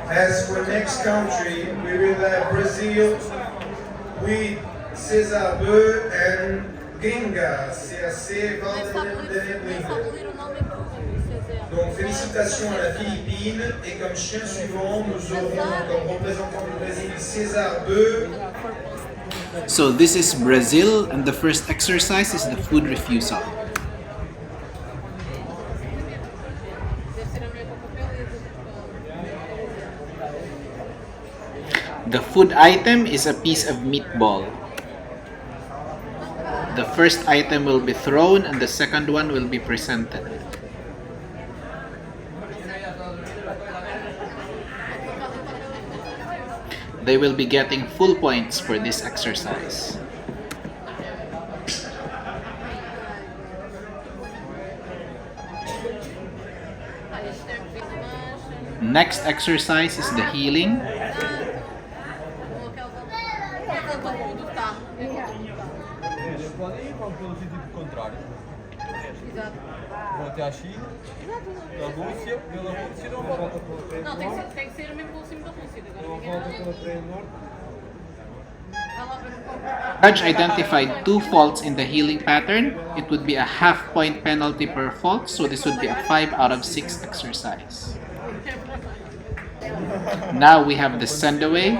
As for next country, we will have Brazil with CESAR BEUX and GRINGA, CAC, VALE de NEBLINA. Donc félicitations à la Philippine et comme chien suivant, nous aurons comme représentant du Brésil CESAR BEUX. So this is Brazil, and the first exercise is the food refusal. The food item is a piece of meatball. The first item will be thrown and the second one will be presented. They will be getting full points for this exercise. Next exercise is the healing. Vou até a China, da Rússia, pela Rússia não volta. Não, tem que ser mesmo pelo cimo da Rússia. Não volta pela Prix Norte. Judge identified 2 faults in the healing pattern. It would be a half-point penalty per fault, so this would be a 5 out of 6 exercise. Now we have the send away.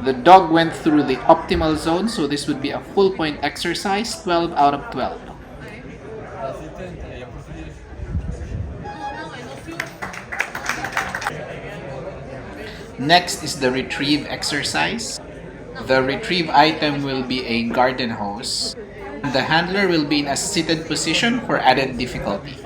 The dog went through the optimal zone, so this would be a full point exercise, 12 out of 12. Next is the retrieve exercise. The retrieve item will be a garden hose. The handler will be in a seated position for added difficulty.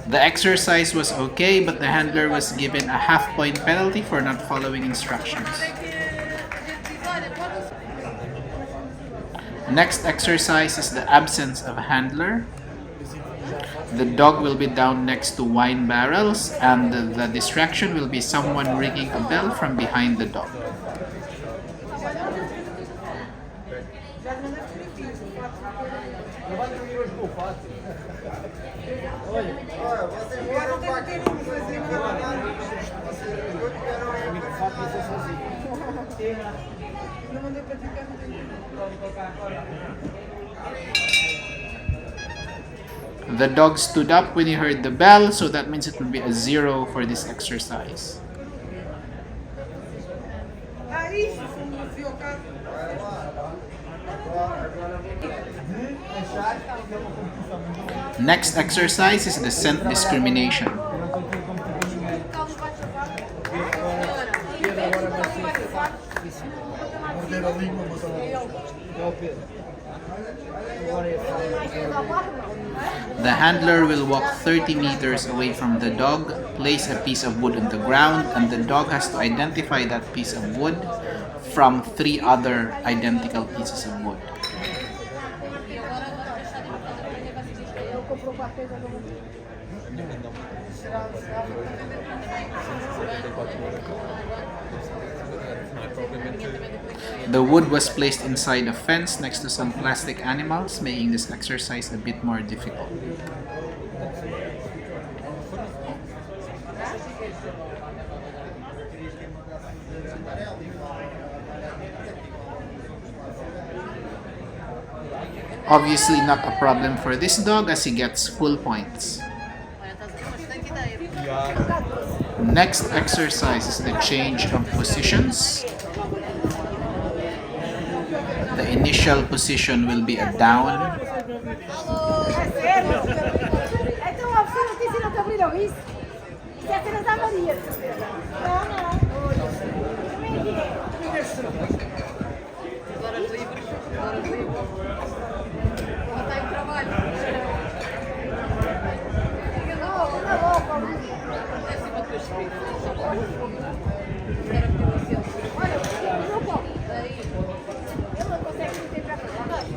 The exercise was okay, but the handler was given a half-point penalty for not following instructions. Next exercise is the absence of a handler. The dog will be down next to wine barrels, and the distraction will be someone ringing a bell from behind the dog. The dog stood up when he heard the bell, so that means it will be a 0 for this exercise. Next exercise is the scent discrimination. The handler will walk 30 meters away from the dog, place a piece of wood on the ground, and the dog has to identify that piece of wood from 3 other identical pieces of wood. The wood was placed inside a fence next to some plastic animals, making this exercise a bit more difficult. Obviously not a problem for this dog as he gets full points. Next exercise is the change of positions. The initial position will be a down.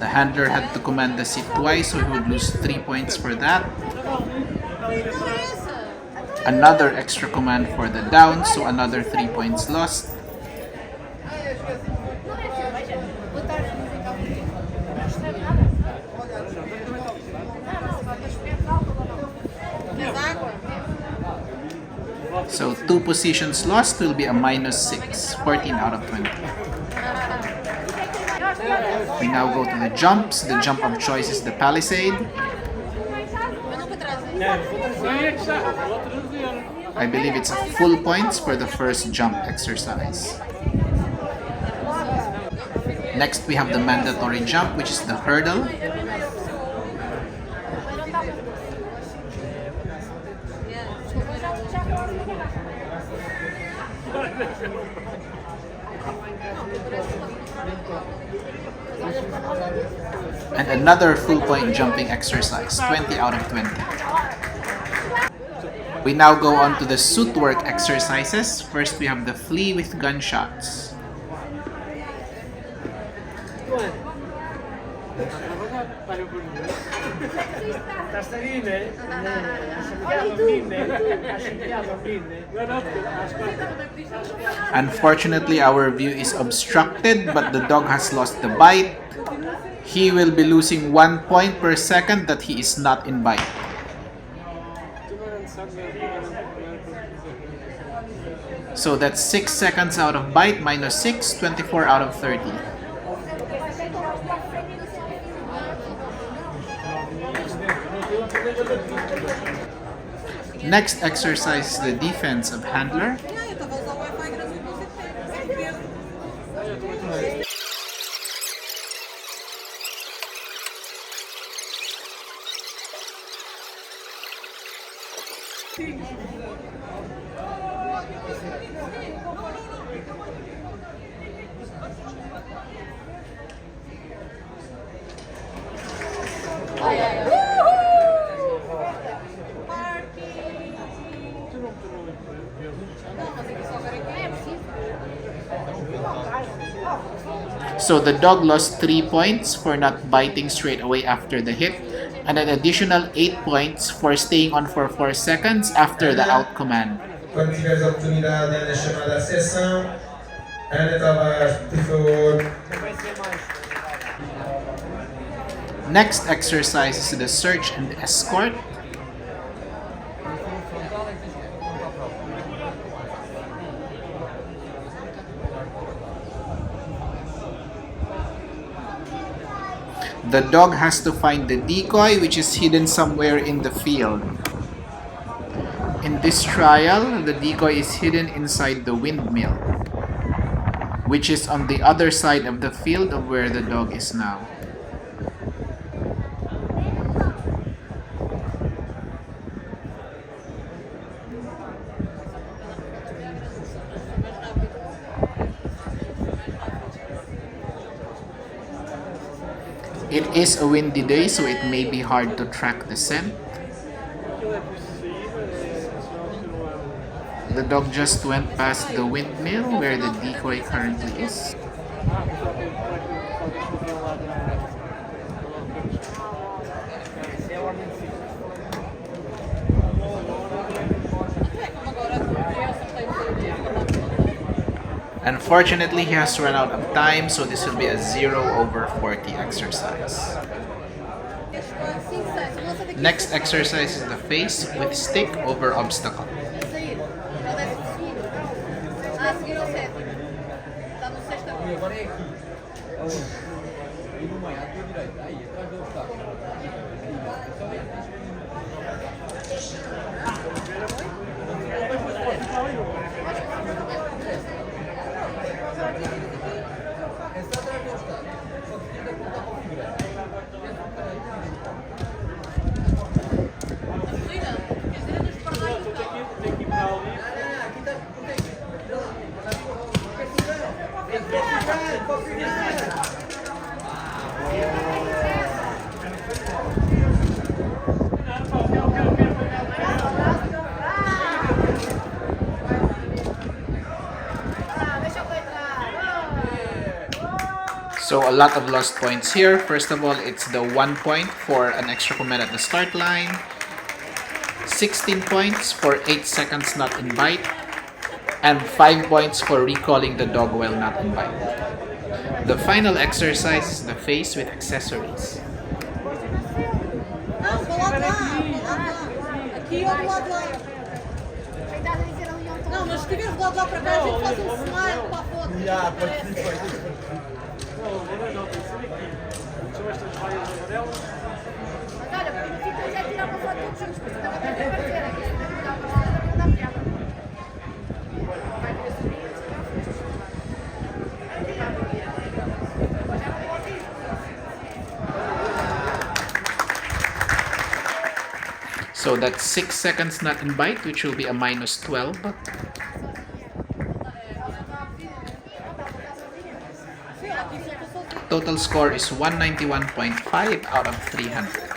The handler had to command the seat twice, so he would lose 3 points for that. Another extra command for the down, so another 3 points lost. So 2 positions lost will be a -6, 14 out of 20. We now go to the jumps. The jump of choice is the palisade. I believe it's a full points for the first jump exercise. Next we have the mandatory jump, which is the hurdle. And another full point jumping exercise, 20 out of 20. We now go on to the suit work exercises. First we have the flee with gunshots. Unfortunately, our view is obstructed, but the dog has lost the bite. He will be losing 1 point per second that he is not in bite. So that's 6 seconds out of bite minus 6, 24 out of 30. Next exercise is the defense of handler. So the dog lost 3 points for not biting straight away after the hit, and an additional 8 points for staying on for 4 seconds after the out command. Quando tiveres a oportunidade, anda chamada à sessão. Anda Tavares, por favor. Next exercise is the search and escort. The dog has to find the decoy, which is hidden somewhere in the field. In this trial, the decoy is hidden inside the windmill, which is on the other side of the field of where the dog is now. It is a windy day, so it may be hard to track the scent. The dog just went past the windmill where the decoy currently is. Unfortunately, he has run out of time, so this will be a 0/40 exercise. Next exercise is the face with stick over obstacle. So a lot of lost points here. First of all, it's the 1 point for an extra command at the start line. 16 points for 8 seconds not in bite, and 5 points for recalling the dog while not in bite. The final exercise is the face with accessories. Não, do lado lá. Aqui ou do lado lá. Não, mas se estiveres do lado lá para cá, a gente faz um smile para a foto. Já, participa. Olha, porque no fim já tirar uma foto todos juntos, porque estava até a aparecer aqui. Não dá piada. So that's 6 seconds not in bite, which will be a minus 12. Total score is 191.5 out of 300.